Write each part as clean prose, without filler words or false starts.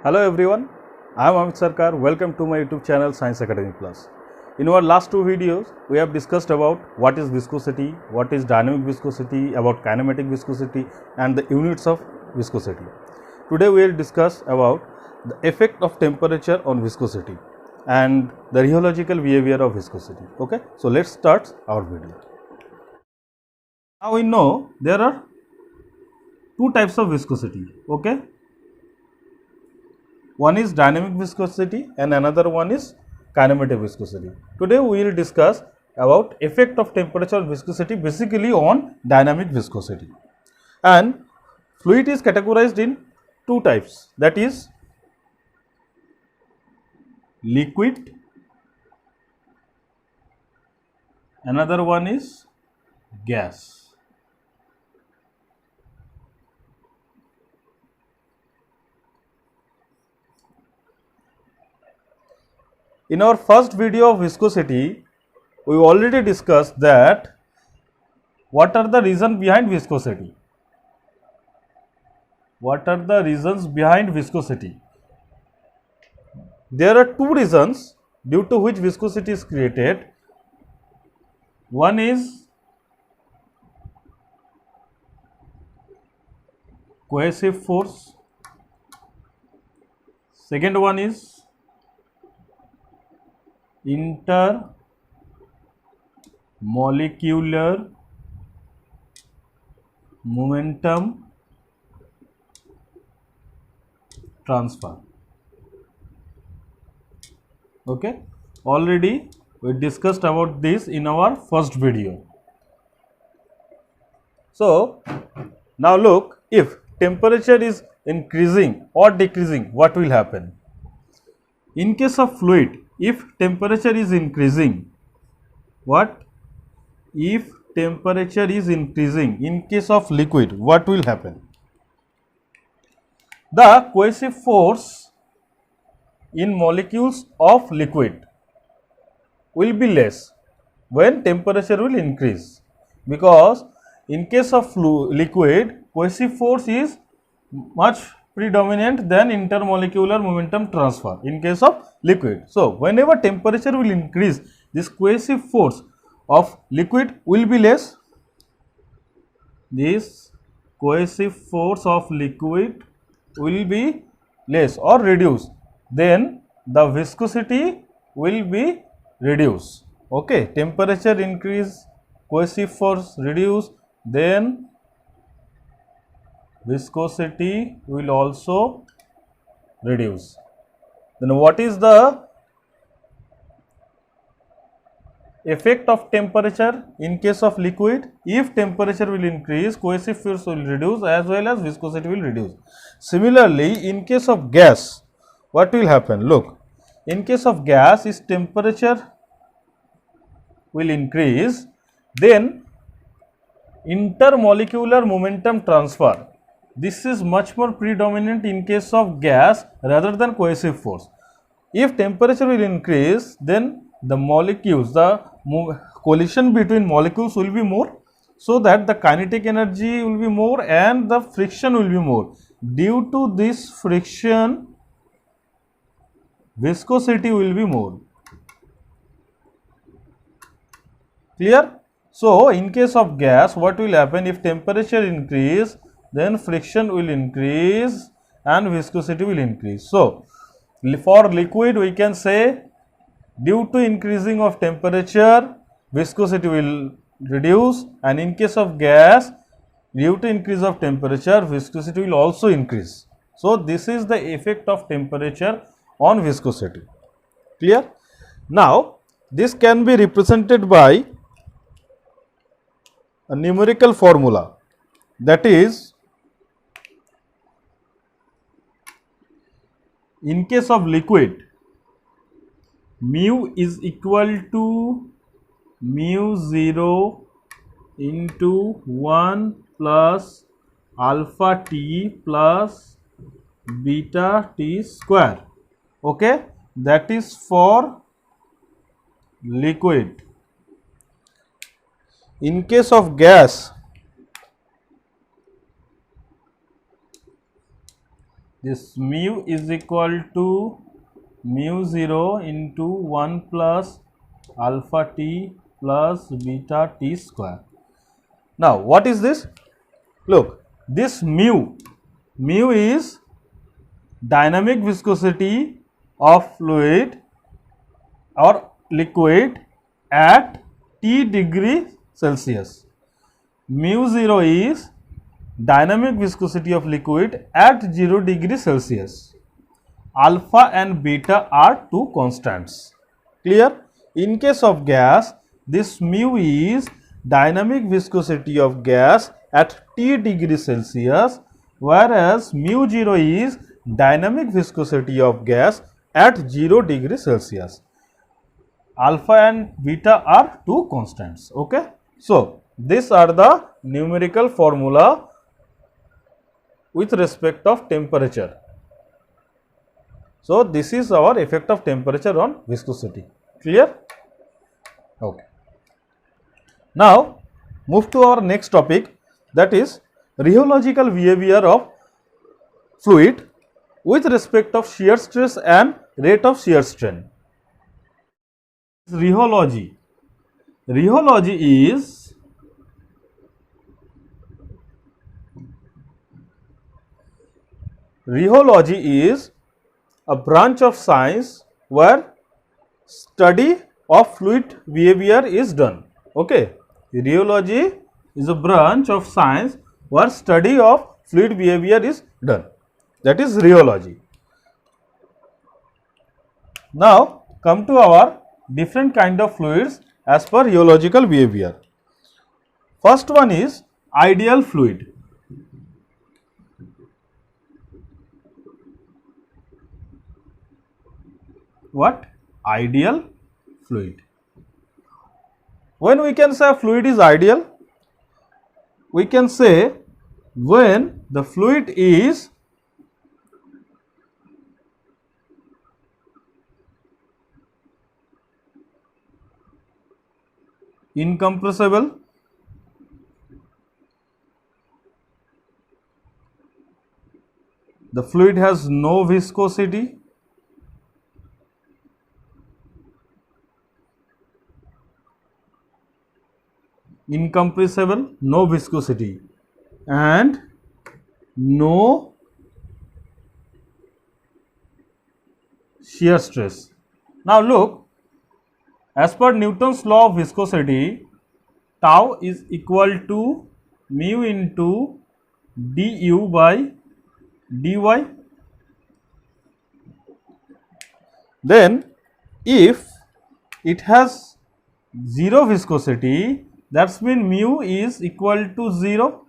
Hello everyone, I am Amit Sarkar. Welcome to my YouTube channel Science Academy Plus. In our last two videos, we have discussed about what is viscosity, what is dynamic viscosity, about kinematic viscosity and the units of viscosity. Today we will discuss about the effect of temperature on viscosity and the rheological behavior of viscosity. Okay, so let's start our video. Now we know there are two types of viscosity. Okay. One is dynamic viscosity and another one is kinematic viscosity. Today we will discuss about effect of temperature on viscosity, basically on dynamic viscosity. And fluid is categorized in two types, that is liquid, another one is gas. In our first video of viscosity, we already discussed that what are the reasons behind viscosity. What are the reasons behind viscosity? There are two reasons due to which viscosity is created. One is cohesive force, second one is intermolecular momentum transfer. Okay, already we discussed about this in our first video. So now look, if temperature is increasing or decreasing, what will happen? In case of fluid, if temperature is increasing, what? If temperature is increasing, in case of liquid, what will happen? The cohesive force in molecules of liquid will be less when temperature will increase, because in case of liquid, cohesive force is much predominant than intermolecular momentum transfer in case of liquid. So whenever temperature will increase, this cohesive force of liquid will be less. This cohesive force of liquid will be less or reduced, then the viscosity will be reduced. Okay, temperature increase, cohesive force reduce, then viscosity will also reduce. Then what is the effect of temperature in case of liquid? If temperature will increase, cohesive force will reduce as well as viscosity will reduce. Similarly, in case of gas, what will happen? Look, in case of gas, is temperature will increase, then intermolecular momentum transfer, this is much more predominant in case of gas rather than cohesive force. If temperature will increase, then the molecules, the collision between molecules will be more, so that the kinetic energy will be more and the friction will be more. Due to this friction, viscosity will be more. Clear? So in case of gas, what will happen? If temperature increase, then friction will increase and viscosity will increase. So for liquid, we can say due to increasing of temperature, viscosity will reduce, and in case of gas, due to increase of temperature, viscosity will also increase. So this is the effect of temperature on viscosity. Clear? Now this can be represented by a numerical formula, that is, in case of liquid, mu is equal to mu 0 into 1 plus alpha t plus beta t square. Okay, that is for liquid. In case of gas, this mu is equal to mu 0 into 1 plus alpha t plus beta t square. Now what is this? Look, this mu is dynamic viscosity of fluid or liquid at T degree Celsius. Mu 0 is dynamic viscosity of liquid at 0 degree Celsius. Alpha and beta are two constants. Clear? In case of gas, this mu is dynamic viscosity of gas at T degree Celsius, whereas mu 0 is dynamic viscosity of gas at 0 degree Celsius. Alpha and beta are two constants. Okay. So these are the numerical formula with respect of temperature. So this is our effect of temperature on viscosity. Clear? Okay. Now move to our next topic, that is rheological behavior of fluid with respect of shear stress and rate of shear strain. Rheology. Rheology is a branch of science where study of fluid behavior is done. Okay. Rheology is a branch of science where study of fluid behavior is done. That is rheology. Now come to our different kind of fluids as per rheological behavior. First one is ideal fluid. What? Ideal fluid. When we can say a fluid is ideal? We can say when the fluid is incompressible, the fluid has no viscosity, incompressible, no viscosity, and no shear stress. Now look, as per Newton's law of viscosity, tau is equal to mu into du by dy. Then if it has zero viscosity, that means mu is equal to 0.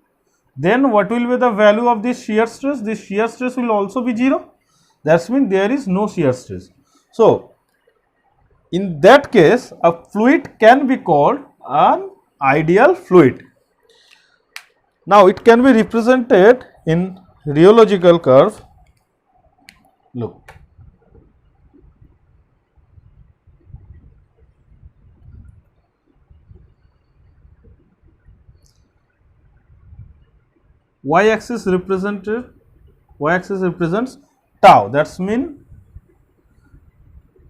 Then what will be the value of this shear stress? This shear stress will also be 0. That means there is no shear stress. So in that case, a fluid can be called an ideal fluid. Now it can be represented in rheological curve. Look. Y-axis represents tau, that's mean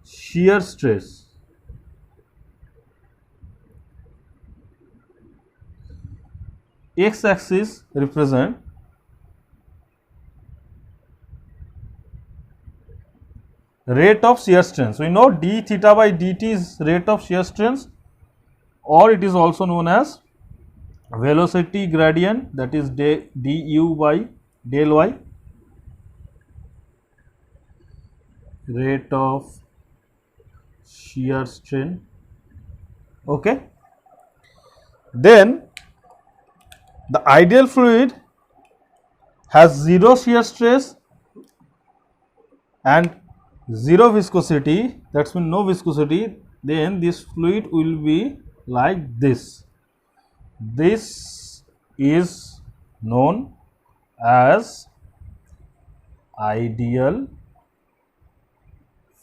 shear stress. X-axis represent rate of shear strength. We know d theta by dt is rate of shear strength, or it is also known as velocity gradient, that is du by del y, rate of shear strain. Okay. Then the ideal fluid has zero shear stress and zero viscosity, that means no viscosity. Then this fluid will be like this. This is known as ideal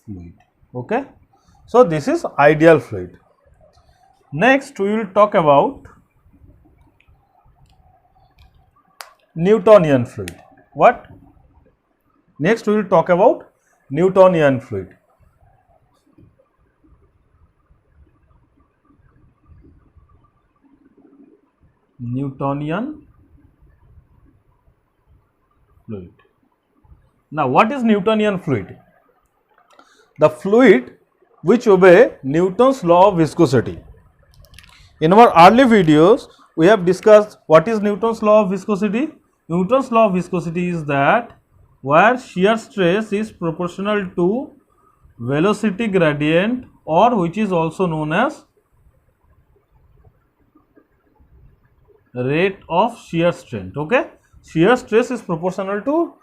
fluid. Okay. So this is ideal fluid. Next we will talk about Newtonian fluid. What? Next we will talk about Newtonian fluid. Newtonian fluid. Now what is Newtonian fluid? The fluid which obey Newton's law of viscosity. In our early videos we have discussed what is Newton's law of viscosity. Newton's law of viscosity is that where shear stress is proportional to velocity gradient, or which is also known as rate of shear strength. Okay, shear stress is proportional to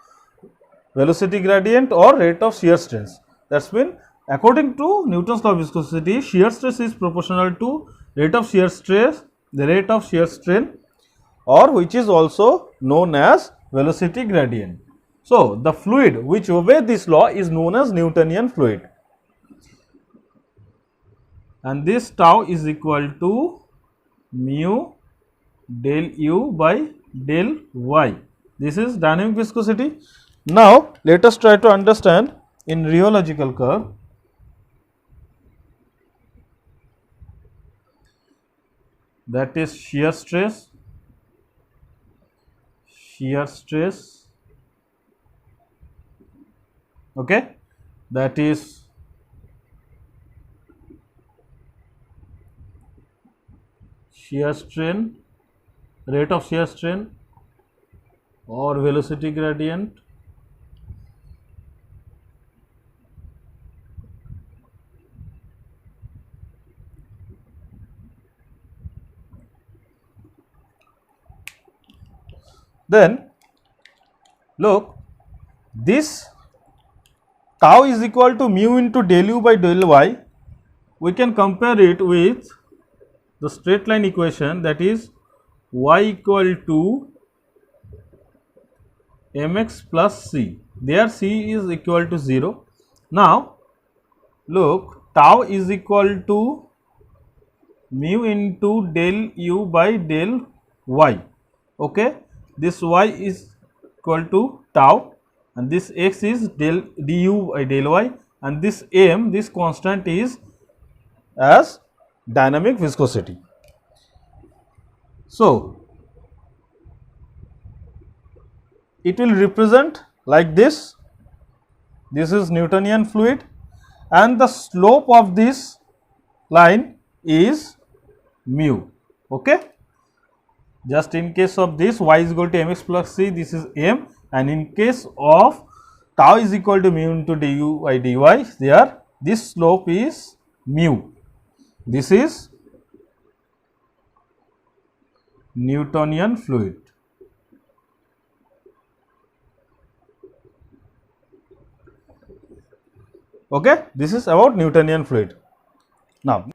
velocity gradient or rate of shear stress. That's mean according to Newton's law of viscosity, shear stress is proportional to rate of shear stress, the rate of shear strain, or which is also known as velocity gradient. So the fluid which obey this law is known as Newtonian fluid, and this tau is equal to mu del u by del y. This is dynamic viscosity. Now let us try to understand in rheological curve. That is shear stress, okay, that is shear strain, rate of shear strain or velocity gradient, then look, this tau is equal to mu into del u by del y. We can compare it with the straight line equation, that is y equal to mx plus c. There c is equal to 0. Now look, tau is equal to mu into del u by del y. Okay, this y is equal to tau and this x is del du by del y, and this m, this constant is as dynamic viscosity. So it will represent like this. This is Newtonian fluid and the slope of this line is mu. Okay, just in case of this y is equal to mx plus c, this is m, and in case of tau is equal to mu into du by dy, there this slope is mu. This is Newtonian fluid. Okay, this is about Newtonian fluid. Now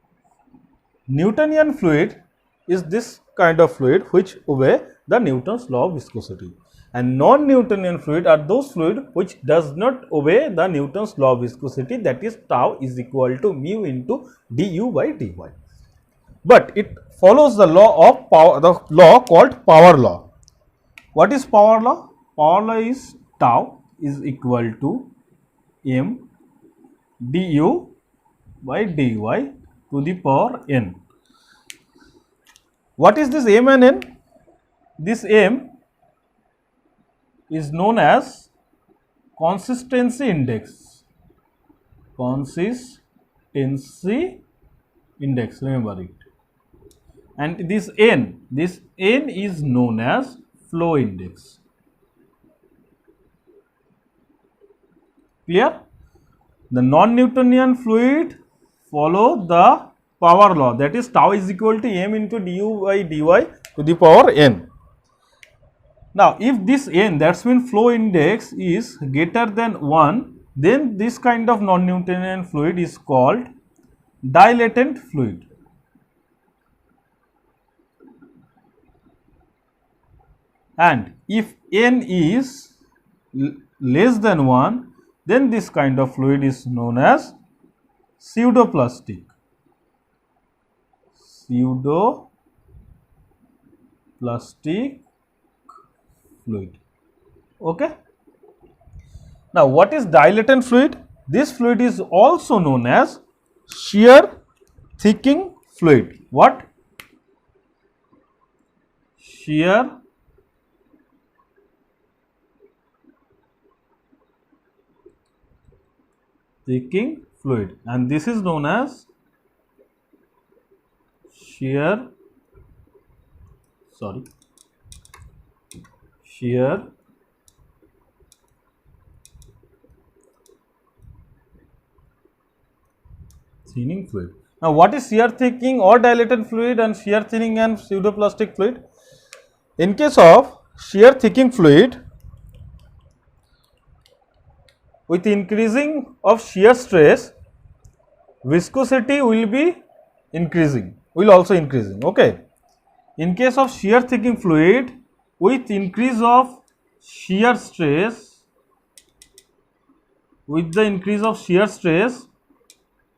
Newtonian fluid is this kind of fluid which obey the Newton's law of viscosity, and non-Newtonian fluid are those fluid which does not obey the Newton's law of viscosity, that is tau is equal to mu into du by dy, but it follows the law of power, the law called power law. What is power law? Power law is tau is equal to m du by dy to the power n. What is this m and n? This m is known as consistency index. Consistency index, remember it. And this n is known as flow index. Clear? The non-Newtonian fluid follow the power law, that is tau is equal to m into du by dy to the power n. Now if this n, that's mean flow index is greater than 1, then this kind of non-Newtonian fluid is called dilatant fluid. And if n is less than 1, then this kind of fluid is known as pseudoplastic. Pseudoplastic fluid. Okay. Now, what is dilatant fluid? This fluid is also known as shear thickening fluid. What? Shear thickening fluid, and this is known as shear thinning fluid. Now, what is shear thickening or dilatant fluid and shear thinning and pseudoplastic fluid? In case of shear thickening fluid, with increasing of shear stress, viscosity will also increasing. Okay. In case of shear thickening fluid, with increase of shear stress,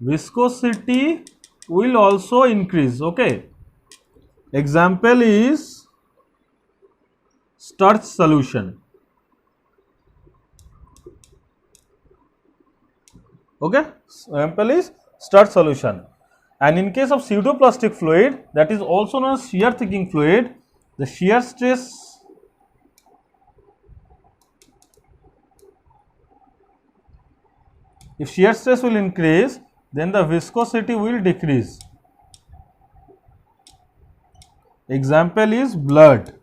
viscosity will also increase. Okay. Example is starch solution. Okay. Example is starch solution. And in case of pseudoplastic fluid, that is also known as shear thickening fluid, the shear stress if shear stress will increase, then the viscosity will decrease. Example is blood.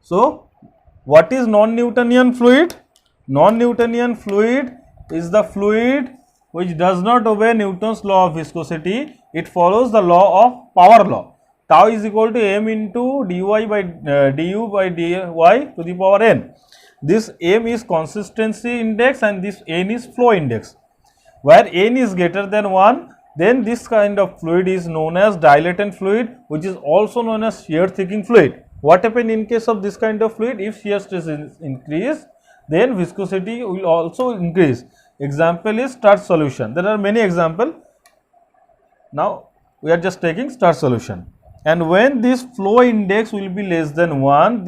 So, what is non-Newtonian fluid? Non-Newtonian fluid is the fluid which does not obey Newton's law of viscosity. It follows the law of power law. Tau is equal to m into du by dy to the power n. This m is consistency index and this n is flow index. Where n is greater than 1, then this kind of fluid is known as dilatant fluid, which is also known as shear thickening fluid. What happens in case of this kind of fluid? If shear stress is increased, then viscosity will also increase. Example is starch solution. There are many examples. Now, we are just taking starch solution. And when this flow index will be less than 1,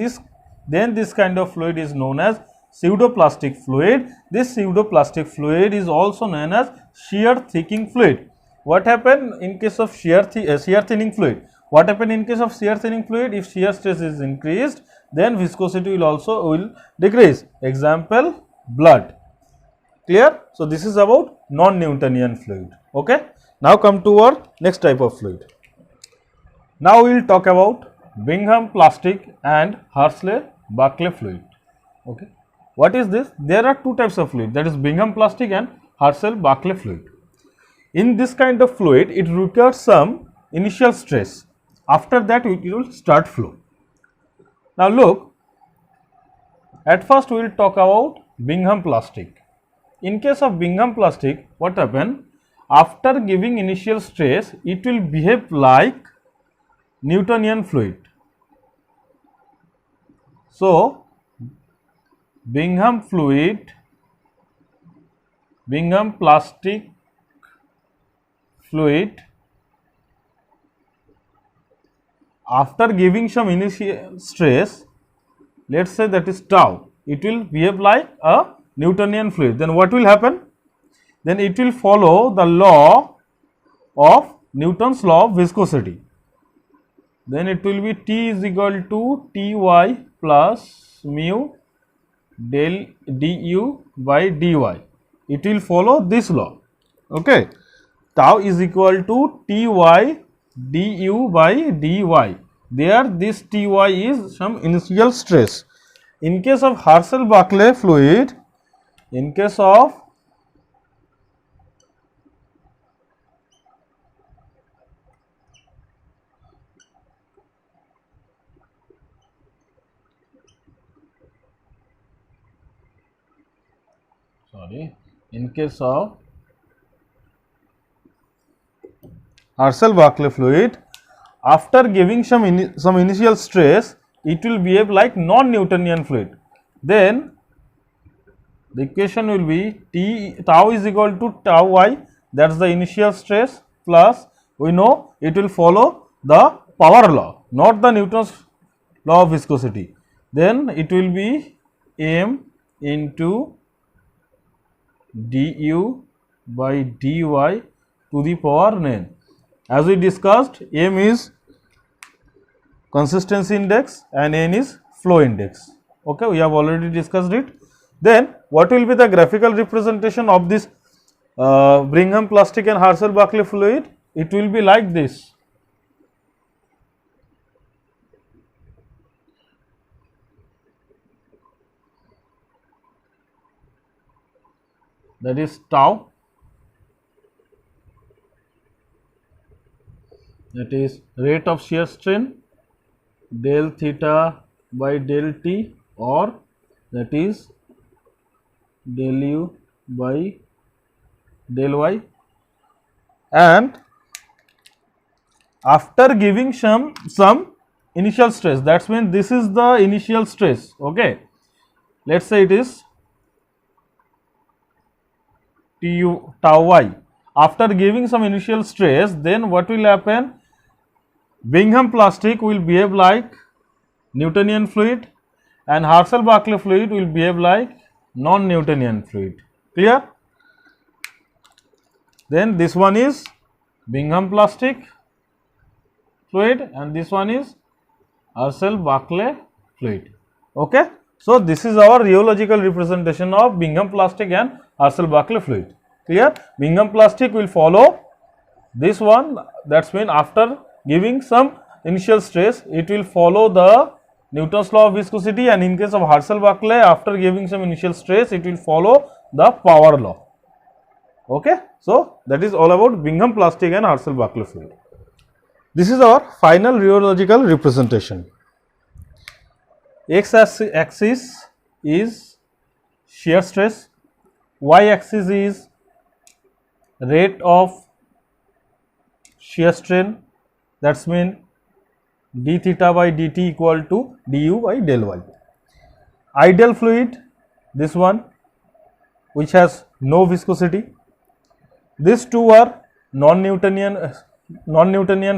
then this kind of fluid is known as pseudoplastic fluid. This pseudoplastic fluid is also known as shear thickening fluid. What happened in case of shear thinning fluid? What happened in case of shear thinning fluid? If shear stress is increased, then viscosity will decrease. Example, blood. Clear? So, this is about non-Newtonian fluid. Okay. Now, come to our next type of fluid. Now, we will talk about Bingham plastic and Hershey-Buckley fluid. Okay. What is this? There are two types of fluid, that is Bingham plastic and Hershey-Buckley fluid. In this kind of fluid, it requires some initial stress. After that, it will start flow. Now, look, at first we will talk about Bingham plastic. In case of Bingham plastic, what happened? After giving initial stress, it will behave like Newtonian fluid. So, Bingham plastic fluid, after giving some initial stress, let us say that is tau, it will behave like a Newtonian fluid. Then what will happen? Then it will follow the law of Newton's law of viscosity. Then it will be T is equal to Ty plus mu del du by dy. It will follow this law. Okay. Tau is equal to Ty du by dy. There this Ty is some initial stress. In case of Hershey-Buckley fluid, in case of Hershey-Buckley fluid, after giving some initial stress, it will behave like non-Newtonian fluid. Then the equation will be tau is equal to tau y, that is the initial stress, plus we know it will follow the power law, not the Newton's law of viscosity. then it will be m into du by dy to the power n. As we discussed, m is consistency index and n is flow index. Okay, we have already discussed it. Then what will be the graphical representation of this Brigham plastic and Herschel-Berkeley fluid? It will be like this. That is tau, that is rate of shear strain del theta by del t, or that is del u by del y, and after giving some initial stress, that means this is the initial stress. Okay, let us say it is tau y. After giving some initial stress, then what will happen? Brigham plastic will behave like Newtonian fluid and Herschel-Berkeley fluid will behave like non-Newtonian fluid. Clear? Then this one is Brigham plastic fluid and this one is Herschel-Berkeley fluid. Okay. So, this is our rheological representation of Brigham plastic and Herschel-Berkeley fluid. Clear? Brigham plastic will follow this one, that means after giving some initial stress, it will follow the Newton's law of viscosity, and in case of Herschel-Berkeley, after giving some initial stress, it will follow the power law. Okay. So, that is all about Brigham plastic and Herschel-Berkeley fluid. This is our final rheological representation. X axis is shear stress, y axis is rate of shear strain, that means d theta by dt equal to du by del y. Ideal fluid, this one which has no viscosity. These two are non-Newtonian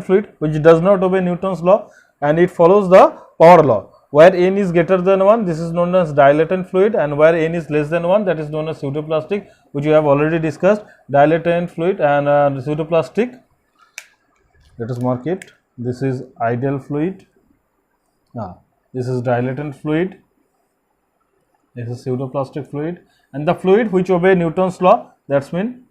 fluid which does not obey Newton's law and it follows the power law. Where n is greater than 1, this is known as dilatant fluid, and where n is less than 1, that is known as pseudoplastic, which we have already discussed. Dilatant fluid and pseudoplastic, let us mark it. This is ideal fluid, this is dilatant fluid, this is pseudoplastic fluid, and the fluid which obey Newton's law, that means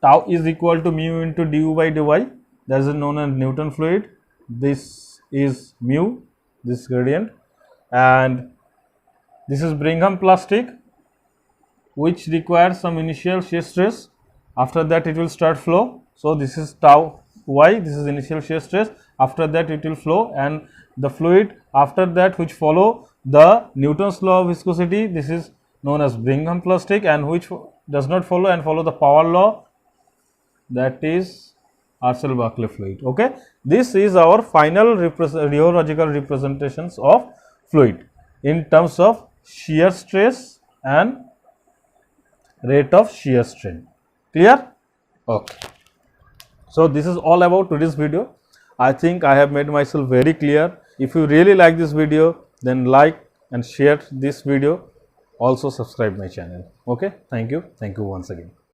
tau is equal to mu into du by dy, that is known as Newton fluid. This is mu, this gradient, and this is Brigham plastic which requires some initial shear stress, after that it will start flow. So, this is tau y, this is initial shear stress, after that it will flow, and the fluid after that which follow the Newton's law of viscosity, this is known as Brigham plastic, and which does not follow and follow the power law, that is Herschel-Berkeley fluid. Okay. This is our final rheological representations of fluid in terms of shear stress and rate of shear strain. Clear? Okay. So, this is all about today's video. I think I have made myself very clear. If you really like this video, then like and share this video. Also subscribe my channel. Okay. Thank you. Thank you once again.